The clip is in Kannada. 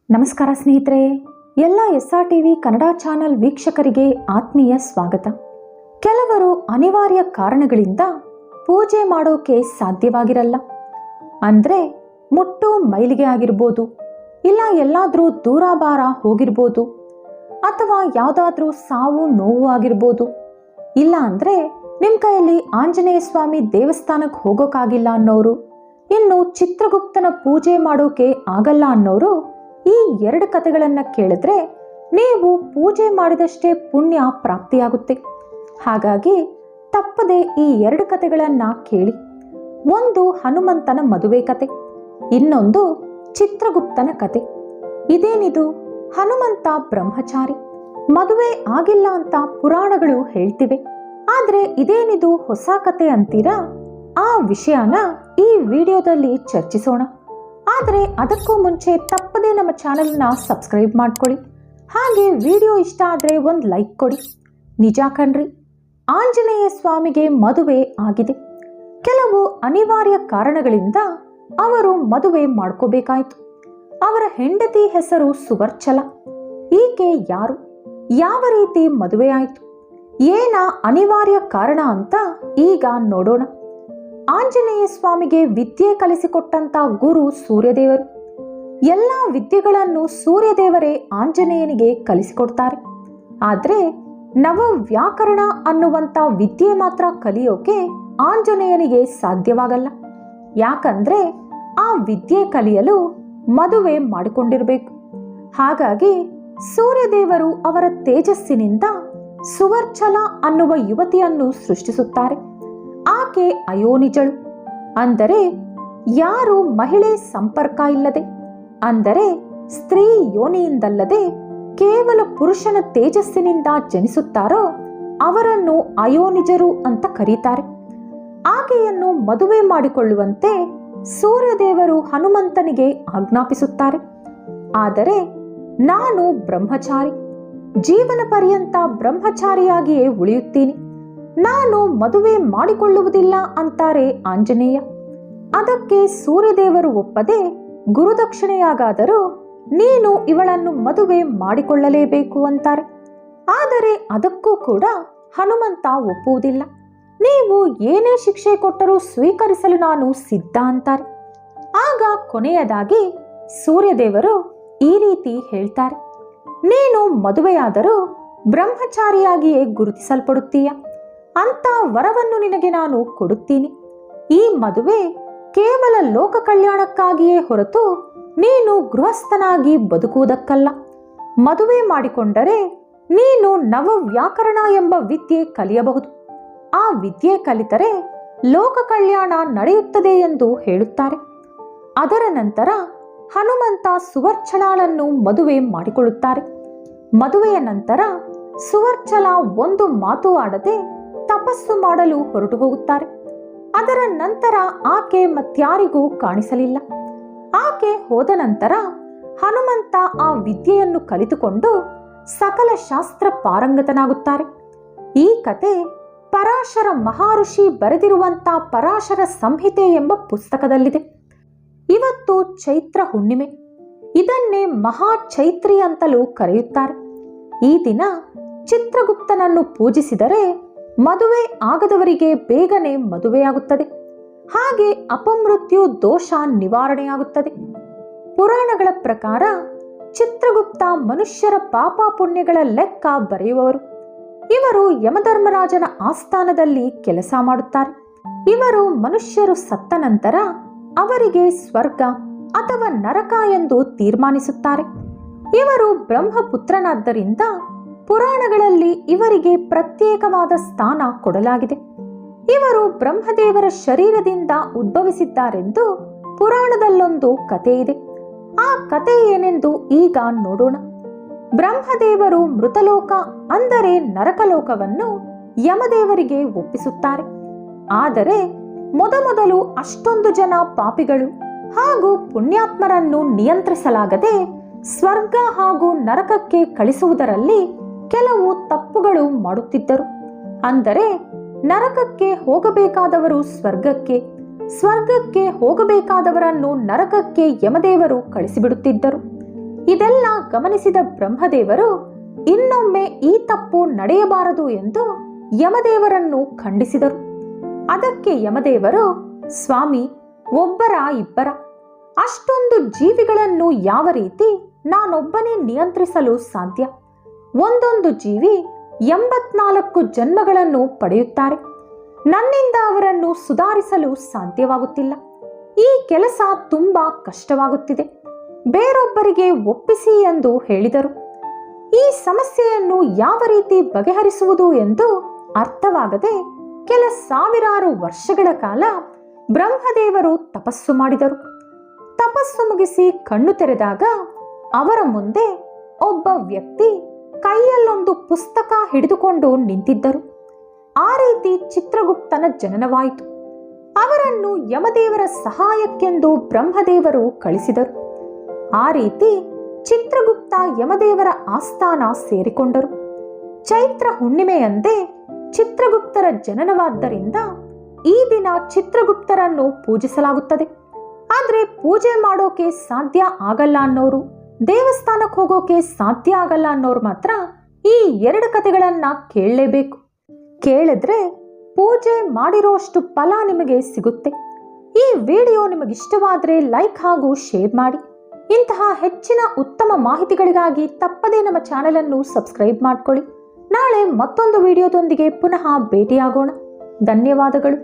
ನಮಸ್ಕಾರ ಸ್ನೇಹಿತರೆ, ಎಲ್ಲ SR TV ಕನ್ನಡ ಚಾನೆಲ್ ವೀಕ್ಷಕರಿಗೆ ಆತ್ಮೀಯ ಸ್ವಾಗತ. ಕೆಲವರು ಅನಿವಾರ್ಯ ಕಾರಣಗಳಿಂದ ಪೂಜೆ ಮಾಡೋಕೆ ಸಾಧ್ಯವಾಗಿರಲ್ಲ. ಅಂದರೆ ಮುಟ್ಟು ಮೈಲಿಗೆ ಆಗಿರ್ಬೋದು, ಇಲ್ಲ ಎಲ್ಲಾದರೂ ದೂರಾಭಾರ ಹೋಗಿರ್ಬೋದು, ಅಥವಾ ಯಾವುದಾದ್ರೂ ಸಾವು ನೋವು ಆಗಿರ್ಬೋದು, ಇಲ್ಲ ಅಂದರೆ ನಿಮ್ಮ ಕೈಯಲ್ಲಿ ಆಂಜನೇಯ ಸ್ವಾಮಿ ದೇವಸ್ಥಾನಕ್ಕೆ ಹೋಗೋಕ್ಕಾಗಿಲ್ಲ ಅನ್ನೋರು, ಇನ್ನು ಚಿತ್ರಗುಪ್ತನ ಪೂಜೆ ಮಾಡೋಕೆ ಆಗಲ್ಲ ಅನ್ನೋರು ಈ ಎರಡು ಕಥೆಗಳನ್ನು ಕೇಳಿದ್ರೆ ನೀವು ಪೂಜೆ ಮಾಡಿದಷ್ಟೇ ಪುಣ್ಯ ಪ್ರಾಪ್ತಿಯಾಗುತ್ತೆ. ಹಾಗಾಗಿ ತಪ್ಪದೆ ಈ ಎರಡು ಕಥೆಗಳನ್ನು ಕೇಳಿ. ಒಂದು ಹನುಮಂತನ ಮದುವೆ ಕತೆ, ಇನ್ನೊಂದು ಚಿತ್ರಗುಪ್ತನ ಕತೆ. ಇದೇನಿದು? ಹನುಮಂತ ಬ್ರಹ್ಮಚಾರಿ, ಮದುವೆ ಆಗಿಲ್ಲ ಅಂತ ಪುರಾಣಗಳು ಹೇಳ್ತಿವೆ. ಆದರೆ ಇದೇನಿದು ಹೊಸ ಕತೆ ಅಂತೀರಾ? ಆ ವಿಷಯನ ಈ ವಿಡಿಯೋದಲ್ಲಿ ಚರ್ಚಿಸೋಣ. ಆದರೆ ಅದಕ್ಕೂ ಮುಂಚೆ ತಪ್ಪದೆ ನಮ್ಮ ಚಾನೆಲ್ನ ಸಬ್ಸ್ಕ್ರೈಬ್ ಮಾಡ್ಕೊಳ್ಳಿ. ಹಾಗೆ ವಿಡಿಯೋ ಇಷ್ಟ ಆದರೆ ಒಂದು ಲೈಕ್ ಕೊಡಿ. ನಿಜ ಕಣ್ರಿ, ಆಂಜನೇಯ ಸ್ವಾಮಿಗೆ ಮದುವೆ ಆಗಿದೆ. ಕೆಲವು ಅನಿವಾರ್ಯ ಕಾರಣಗಳಿಂದ ಅವರು ಮದುವೆ ಮಾಡ್ಕೋಬೇಕಾಯಿತು. ಅವರ ಹೆಂಡತಿ ಹೆಸರು ಸುವರ್ಚಲ. ಈಕೆ ಯಾರು, ಯಾವ ರೀತಿ ಮದುವೆ ಆಯಿತು, ಏನ ಅನಿವಾರ್ಯ ಕಾರಣ ಅಂತ ಈಗ ನೋಡೋಣ. ಆಂಜನೇಯ ಸ್ವಾಮಿಗೆ ವಿದ್ಯೆ ಕಲಿಸಿಕೊಟ್ಟಂತ ಗುರು ಸೂರ್ಯದೇವರು. ಎಲ್ಲ ವಿದ್ಯೆಗಳನ್ನು ಸೂರ್ಯದೇವರೇ ಆಂಜನೇಯನಿಗೆ ಕಲಿಸಿಕೊಡ್ತಾರೆ. ಆದರೆ ನವವ್ಯಾಕರಣ ಅನ್ನುವಂಥ ವಿದ್ಯೆ ಮಾತ್ರ ಕಲಿಯೋಕೆ ಆಂಜನೇಯನಿಗೆ ಸಾಧ್ಯವಾಗಲ್ಲ. ಯಾಕಂದ್ರೆ ಆ ವಿದ್ಯೆ ಕಲಿಯಲು ಮದುವೆ ಮಾಡಿಕೊಂಡಿರಬೇಕು. ಹಾಗಾಗಿ ಸೂರ್ಯದೇವರು ಅವರ ತೇಜಸ್ಸಿನಿಂದ ಸುವರ್ಚಲ ಅನ್ನುವ ಯುವತಿಯನ್ನು ಸೃಷ್ಟಿಸುತ್ತಾರೆ. ಆಕೆ ಅಯೋನಿಜಳು, ಅಂದರೆ ಯಾರು ಮಹಿಳೆ ಸಂಪರ್ಕ ಇಲ್ಲದೆ, ಅಂದರೆ ಸ್ತ್ರೀ ಯೋನಿಯಿಂದಲ್ಲದೆ ಕೇವಲ ಪುರುಷನ ತೇಜಸ್ಸಿನಿಂದ ಜನಿಸುತ್ತಾರೋ ಅವರನ್ನು ಅಯೋನಿಜರು ಅಂತ ಕರೀತಾರೆ. ಆಕೆಯನ್ನು ಮದುವೆ ಮಾಡಿಕೊಳ್ಳುವಂತೆ ಸೂರ್ಯದೇವರು ಹನುಮಂತನಿಗೆ ಆಜ್ಞಾಪಿಸುತ್ತಾರೆ. ಆದರೆ ನಾನು ಬ್ರಹ್ಮಚಾರಿ, ಜೀವನ ಪರ್ಯಂತ ಬ್ರಹ್ಮಚಾರಿಯಾಗಿಯೇ ಉಳಿಯುತ್ತೀನಿ, ನಾನು ಮದುವೆ ಮಾಡಿಕೊಳ್ಳುವುದಿಲ್ಲ ಅಂತಾರೆ ಆಂಜನೇಯ. ಅದಕ್ಕೆ ಸೂರ್ಯದೇವರು ಒಪ್ಪದೆ ಗುರುದಕ್ಷಿಣೆಯಾಗಾದರೂ ನೀನು ಇವಳನ್ನು ಮದುವೆ ಮಾಡಿಕೊಳ್ಳಲೇಬೇಕು ಅಂತಾರೆ. ಆದರೆ ಅದಕ್ಕೂ ಕೂಡ ಹನುಮಂತ ಒಪ್ಪುವುದಿಲ್ಲ. ನೀವು ಏನೇ ಶಿಕ್ಷೆ ಕೊಟ್ಟರೂ ಸ್ವೀಕರಿಸಲು ನಾನು ಸಿದ್ಧ ಅಂತಾರೆ. ಆಗ ಕೊನೆಯದಾಗಿ ಸೂರ್ಯದೇವರು ಈ ರೀತಿ ಹೇಳ್ತಾರೆ, ನೀನು ಮದುವೆಯಾದರೂ ಬ್ರಹ್ಮಚಾರಿಯಾಗಿಯೇ ಗುರುತಿಸಲ್ಪಡುತ್ತೀಯ, ಅಂತ ವರವನ್ನು ನಿನಗೆ ನಾನು ಕೊಡುತ್ತೀನಿ. ಈ ಮದುವೆ ಕೇವಲ ಲೋಕ ಕಲ್ಯಾಣಕ್ಕಾಗಿಯೇ ಹೊರತು ನೀನು ಗೃಹಸ್ಥನಾಗಿ ಬದುಕುವುದಕ್ಕಲ್ಲ. ಮದುವೆ ಮಾಡಿಕೊಂಡರೆ ನೀನು ನವವ್ಯಾಕರಣ ಎಂಬ ವಿದ್ಯೆ ಕಲಿಯಬಹುದು. ಆ ವಿದ್ಯೆ ಕಲಿತರೆ ಲೋಕ ಕಲ್ಯಾಣ ನಡೆಯುತ್ತದೆ ಎಂದು ಹೇಳುತ್ತಾರೆ. ಅದರ ನಂತರ ಹನುಮಂತ ಸುವರ್ಚಲಾಳನ್ನು ಮದುವೆ ಮಾಡಿಕೊಳ್ಳುತ್ತಾರೆ. ಮದುವೆಯ ನಂತರ ಸುವರ್ಚಲ ಒಂದು ಮಾತು ಆಡದೆ ತಪಸ್ಸು ಮಾಡಲು ಹೊರಟು ಹೋಗುತ್ತಾರೆ. ಅದರ ನಂತರ ಆಕೆ ಮತ್ಯಾರಿಗೂ ಕಾಣಿಸಲಿಲ್ಲ. ಆಕೆ ಹೋದ ನಂತರ ಹನುಮಂತ ಆ ವಿದ್ಯೆಯನ್ನು ಕಲಿತುಕೊಂಡು ಸಕಲ ಶಾಸ್ತ್ರ ಪಾರಂಗತನಾಗುತ್ತಾರೆ. ಈ ಕತೆ ಪರಾಶರ ಮಹರ್ಷಿ ಬರೆದಿರುವಂತ ಪರಾಶರ ಸಂಹಿತೆ ಎಂಬ ಪುಸ್ತಕದಲ್ಲಿದೆ. ಇವತ್ತು ಚೈತ್ರ ಹುಣ್ಣಿಮೆ, ಇದನ್ನೇ ಮಹಾ ಚೈತ್ರಿ ಅಂತಲೂ ಕರೆಯುತ್ತಾರೆ. ಈ ದಿನ ಚಿತ್ರಗುಪ್ತನನ್ನು ಪೂಜಿಸಿದರೆ ಮದುವೆ ಆಗದವರಿಗೆ ಬೇಗನೆ ಮದುವೆಯಾಗುತ್ತದೆ. ಹಾಗೆ ಅಪಮೃತ್ಯು ದೋಷ ನಿವಾರಣೆಯಾಗುತ್ತದೆ. ಪುರಾಣಗಳ ಪ್ರಕಾರ ಚಿತ್ರಗುಪ್ತ ಮನುಷ್ಯರ ಪಾಪ ಪುಣ್ಯಗಳ ಲೆಕ್ಕ ಬರೆಯುವವರು. ಇವರು ಯಮಧರ್ಮರಾಜನ ಆಸ್ಥಾನದಲ್ಲಿ ಕೆಲಸ ಮಾಡುತ್ತಾರೆ. ಇವರು ಮನುಷ್ಯರು ಸತ್ತ ನಂತರ ಅವರಿಗೆ ಸ್ವರ್ಗ ಅಥವಾ ನರಕ ಎಂದು ತೀರ್ಮಾನಿಸುತ್ತಾರೆ. ಇವರು ಬ್ರಹ್ಮಪುತ್ರನಾದ್ದರಿಂದ ಪುರಾಣಗಳಲ್ಲಿ ಇವರಿಗೆ ಪ್ರತ್ಯೇಕವಾದ ಸ್ಥಾನ ಕೊಡಲಾಗಿದೆ. ಇವರು ಬ್ರಹ್ಮದೇವರ ಶರೀರದಿಂದ ಉದ್ಭವಿಸಿದ್ದಾರೆಂದು ಪುರಾಣದಲ್ಲೊಂದು ಕಥೆ ಇದೆ. ಆ ಕಥೆ ಏನೆಂದು ಈಗ ನೋಡೋಣ. ಬ್ರಹ್ಮದೇವರು ಮೃತಲೋಕ ಅಂದರೆ ನರಕಲೋಕವನ್ನು ಯಮದೇವರಿಗೆ ಒಪ್ಪಿಸುತ್ತಾರೆ. ಆದರೆ ಮೊದಮೊದಲು ಅಷ್ಟೊಂದು ಜನ ಪಾಪಿಗಳು ಹಾಗೂ ಪುಣ್ಯಾತ್ಮರನ್ನು ನಿಯಂತ್ರಿಸಲಾಗದೆ ಸ್ವರ್ಗ ಹಾಗೂ ನರಕಕ್ಕೆ ಕಳಿಸುವುದರಲ್ಲಿ ಕೆಲವು ತಪ್ಪುಗಳು ಮಾಡುತ್ತಿದ್ದರು. ಅಂದರೆ ನರಕಕ್ಕೆ ಹೋಗಬೇಕಾದವರು ಸ್ವರ್ಗಕ್ಕೆ, ಸ್ವರ್ಗಕ್ಕೆ ಹೋಗಬೇಕಾದವರನ್ನು ನರಕಕ್ಕೆ ಯಮದೇವರು ಕಳಿಸಿಬಿಡುತ್ತಿದ್ದರು. ಇದೆಲ್ಲ ಗಮನಿಸಿದ ಬ್ರಹ್ಮದೇವರು ಇನ್ನೊಮ್ಮೆ ಈ ತಪ್ಪು ನಡೆಯಬಾರದು ಎಂದು ಯಮದೇವರನ್ನು ಖಂಡಿಸಿದರು. ಅದಕ್ಕೆ ಯಮದೇವರು, ಸ್ವಾಮಿ, ಒಬ್ಬರ ಇಬ್ಬರ ಅಷ್ಟೊಂದು ಜೀವಿಗಳನ್ನು ಯಾವ ರೀತಿ ನಾನೊಬ್ಬನೇ ನಿಯಂತ್ರಿಸಲು ಸಾಧ್ಯ? ಒಂದೊಂದು ಜೀವಿ 84 ಜನ್ಮಗಳನ್ನು ಪಡೆಯುತ್ತಾರೆ. ನನ್ನಿಂದ ಅವರನ್ನು ಸುಧಾರಿಸಲು ಸಾಧ್ಯವಾಗುತ್ತಿಲ್ಲ. ಈ ಕೆಲಸ ತುಂಬಾ ಕಷ್ಟವಾಗುತ್ತಿದೆ. ಬೇರೊಬ್ಬರಿಗೆ ಒಪ್ಪಿಸಿ ಎಂದು ಹೇಳಿದರು. ಈ ಸಮಸ್ಯೆಯನ್ನು ಯಾವ ರೀತಿ ಬಗೆಹರಿಸುವುದು ಎಂದು ಅರ್ಥವಾಗದೆ ಕೆಲ ಸಾವಿರಾರು ವರ್ಷಗಳ ಕಾಲ ಬ್ರಹ್ಮದೇವರು ತಪಸ್ಸು ಮಾಡಿದರು. ತಪಸ್ಸು ಮುಗಿಸಿ ಕಣ್ಣು ತೆರೆದಾಗ ಅವರ ಮುಂದೆ ಒಬ್ಬ ವ್ಯಕ್ತಿ ಕೈಯಲ್ಲೊಂದು ಪುಸ್ತಕ ಹಿಡಿದುಕೊಂಡು ನಿಂತಿದ್ದರು. ಆ ರೀತಿ ಚಿತ್ರಗುಪ್ತನ ಜನನವಾಯಿತು. ಅವರನ್ನು ಯಮದೇವರ ಸಹಾಯಕ್ಕೆಂದು ಬ್ರಹ್ಮದೇವರು ಕಳಿಸಿದರು. ಆ ರೀತಿ ಚಿತ್ರಗುಪ್ತ ಯಮದೇವರ ಆಸ್ಥಾನ ಸೇರಿಕೊಂಡರು. ಚೈತ್ರ ಹುಣ್ಣಿಮೆಯಂದೇ ಚಿತ್ರಗುಪ್ತರ ಜನನವಾದ್ದರಿಂದ ಈ ದಿನ ಚಿತ್ರಗುಪ್ತರನ್ನು ಪೂಜಿಸಲಾಗುತ್ತದೆ. ಆದ್ರೆ ಪೂಜೆ ಮಾಡೋಕೆ ಸಾಧ್ಯ ಆಗಲ್ಲ ಅನ್ನೋರು, ದೇವಸ್ಥಾನಕ್ಕೆ ಹೋಗೋಕೆ ಸಾಧ್ಯ ಆಗಲ್ಲ ಅನ್ನೋರು ಮಾತ್ರ ಈ 2 ಕಥೆಗಳನ್ನ ಕೇಳಲೇಬೇಕು. ಕೇಳಿದ್ರೆ ಪೂಜೆ ಮಾಡಿರೋಷ್ಟು ಫಲ ನಿಮಗೆ ಸಿಗುತ್ತೆ. ಈ ವಿಡಿಯೋ ನಿಮಗಿಷ್ಟವಾದರೆ ಲೈಕ್ ಹಾಗೂ ಶೇರ್ ಮಾಡಿ. ಇಂತಹ ಹೆಚ್ಚಿನ ಉತ್ತಮ ಮಾಹಿತಿಗಳಿಗಾಗಿ ತಪ್ಪದೇ ನಮ್ಮ ಚಾನೆಲ್ ಅನ್ನು ಸಬ್ಸ್ಕ್ರೈಬ್ ಮಾಡ್ಕೊಳ್ಳಿ. ನಾಳೆ ಮತ್ತೊಂದು ವಿಡಿಯೋದೊಂದಿಗೆ ಪುನಃ ಭೇಟಿಯಾಗೋಣ. ಧನ್ಯವಾದಗಳು.